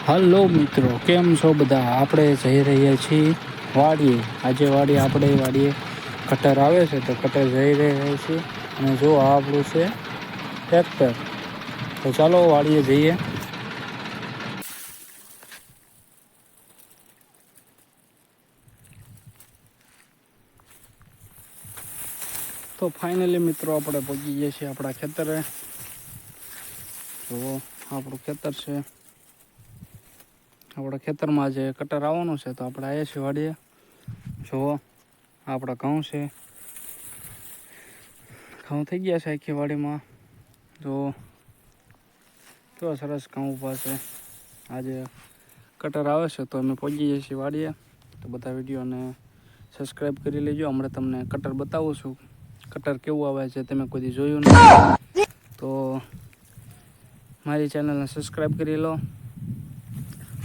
Hello મિત્રો, કેમ છો બધા? આપણે જઈ રહ્યા છીએ વાડીએ. આજે વાડીએ કટર આવે છે તો કટર જઈ રહ્યા છીએ. અને જો આપણું છે ટ્રેક્ટર. તો ચાલો વાડીએ જઈએ. તો ફાઇનલી મિત્રો આપણે પહોંચી ગયા છીએ આપણા ખેતરે. જુઓ આપણું ખેતર છે. આપણા ખેતરમાં જે કટર આવવાનું છે તો આપણે આવ્યા છીએ વાડીએ. જુઓ આપણા ઘઉં છે. ઘઉં થઈ ગયા છે આખી વાડીમાં. જો કેવા સરસ ઘઉં ઊભા છે. આજે કટર આવે છે તો અમે પહોંચી જઈએ છીએ વાડીએ. તો બધા વિડીયોને સબસ્ક્રાઈબ કરી લેજો. હમણાં તમને કટર બતાવું છું. કટર કેવું આવે છે તમે કોઈ દી જોયું નથી તો મારી ચેનલને સબસ્ક્રાઈબ કરી લો.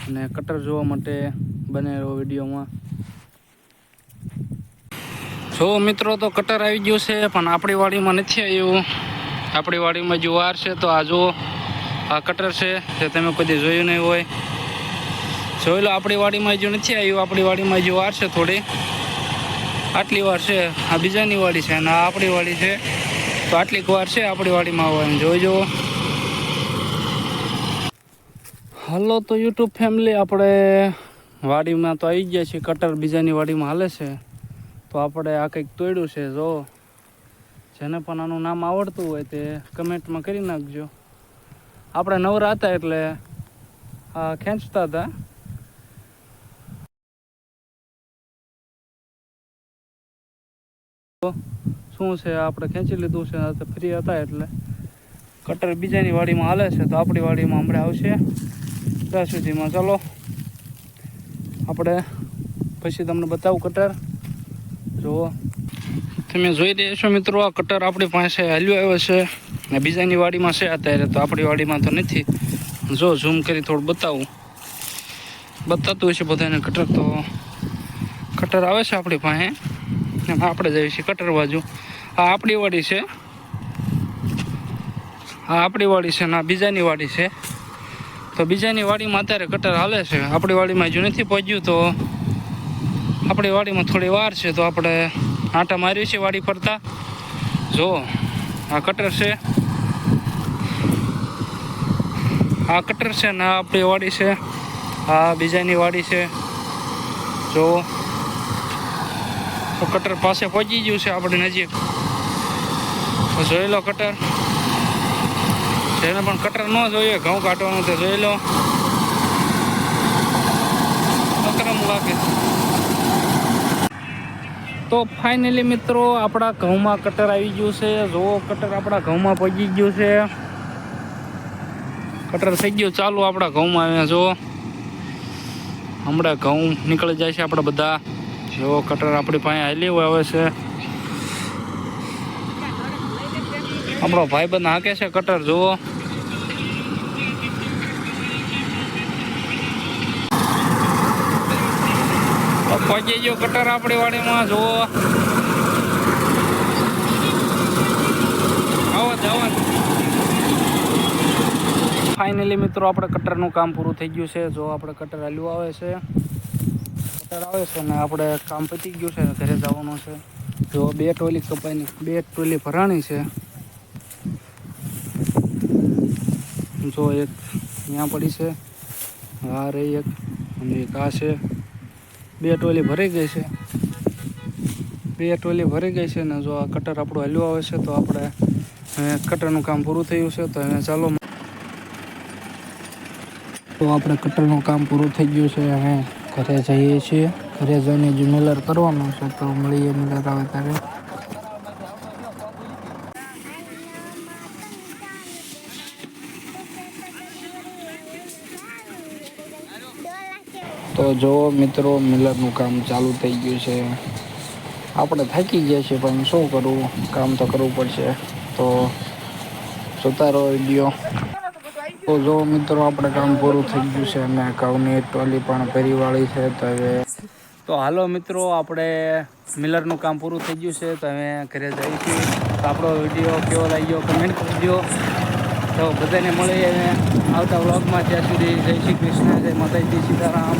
અને કટર જોવા માટે બને રહો વિડીયોમાં. જો મિત્રો તો કટર આવી ગયું છે પણ આપણી વાડીમાં નથી આવ્યું. આપણી વાડીમાં જો વાર છે તો આ જુઓ આ કટર છે જે તમે કોઈ દી જોયું નહીં હોય. જોઈ લો આપણી વાડીમાં જો નથી આવ્યું. આપણી વાડીમાં જો વાર છે થોડી. આટલી વાર છે. આ બીજાની વાડી છે અને આ આપણી વાડી છે. તો આટલીક વાર છે આપણી વાડીમાં આવવાની. જોઈ જુઓ. હલો તો યુટ્યુબ ફેમિલી, આપણે વાડીમાં તો આવી ગયા છીએ. કટર બીજાની વાડીમાં હાલે છે. તો આપણે આ કંઈક તોડ્યું છે. જો જેને પણ આનું નામ આવડતું હોય તે કમેન્ટમાં કરી નાખજો. આપણે નવરા હતા એટલે આ ખેંચતા હતા. શું છે આપણે ખેંચી લીધું છે. ફ્રી હતા એટલે કટર બીજાની વાડીમાં હાલે છે તો આપણી વાડીમાં હમણાં આવશે ત્યાં સુધીમાં. ચાલો આપણે પછી તમને બતાવું કટર. જુઓ તમે જોઈ રહ્યા છો મિત્રો, આ કટર આપણી પાસે હાલ્યો આવ્યો છે ને બીજાની વાડીમાં છે અત્યારે. તો આપણી વાડીમાં તો નથી. જો ઝૂમ કરી થોડું બતાતું હોય છે બધાને કટર. તો કટર આવે છે આપણી પાસે. એમાં આપણે જઈએ છીએ કટર બાજુ. આ આપણી વાડી છે. આ આપણી વાડી છે ને આ બીજાની વાડી છે. તો બીજાની વાડીમાં અત્યારે કટર હાલે છે. આપણી વાડીમાં હજુ નથી પહોંચ્યું. તો આપણી વાડીમાં થોડી વાર છે તો આપણે આંટા મારીએ છીએ વાડી ફરતા. જો આ કટર છે. આ કટર છે ને આ આપણી વાડી છે. આ બીજાની વાડી છે. જો તો કટર પાસે પહોંચી ગયું છે આપણી નજીક. તો જોઈ લો કટર. જેને પણ કટર ન જોઈએ ઘઉં કાઢવાનું તો જોઈ લો. અકરમ લાગે. તો ફાઇનલી મિત્રો આપણા ઘઉંમાં કટર આવી ગયું છે. જુઓ કટર આપણા ઘઉંમાં પહોંચી ગયું છે. કટર થઈ ગયું ચાલુ આપણા ઘઉંમાં. આવ્યા જો હમણાં ઘઉં નીકળી જાય છે આપણા બધા. જો કટર આપણી પાસે હાલી આવે છે. આપણો ભાઈબંધ હાંકે છે કટર. જુઓ પહોંચી ગયો કટર આપણી વાડીમાં. જુઓ આવો. ફાઇનલી મિત્રો આપણે કટરનું કામ પૂરું થઈ ગયું છે. જો આપણે કટર હાલ્યું આવે છે. કટર આવે છે ને આપણે કામ પતી ગયું છે. ઘરે જવાનું છે. જો 2 ટોલી કપાઈની 2 ટોલી ભરાણી છે. જો એક ત્યાં પડી છે. આ રહી એક અને એક આ છે. 2 ટોલી ભરાઈ ગઈ છે. 2 ટોલી ભરી ગઈ છે ને જો આ કટર આપણું હાલ્યું આવે છે. તો આપણે કટરનું કામ પૂરું થયું છે. તો હવે ચાલો. તો આપણે કટરનું કામ પૂરું થઈ ગયું છે. હવે ઘરે જઈએ છીએ. ઘરે જઈને જે મિલર કરવાનું છે તો મળીએ મિલર આવે ત્યારે. તો જો મિત્રો મિલરનું કામ ચાલુ થઈ ગયું છે. આપણે થાકી ગયા છીએ પણ શું કરવું, કામ તો કરવું પડશે. તો જોતા રહો વિડીયો. તો જો મિત્રો આપણે કામ પૂરું થઈ ગયું છે અને ઘઉંની ટોલી પણ ભરી વાળી છે. તો હવે તો હાલો મિત્રો, આપણે મિલરનું કામ પૂરું થઈ ગયું છે. તો હવે ઘરે જઈએ છીએ. તો આપણો વિડીયો કેવો લાગ્યો કમેન્ટ કરજો. તો બધાને મળીએ આવતા વ્લોગમાં. ત્યાં સુધી જય શ્રી કૃષ્ણ, જય માતાજી, સીતારામ.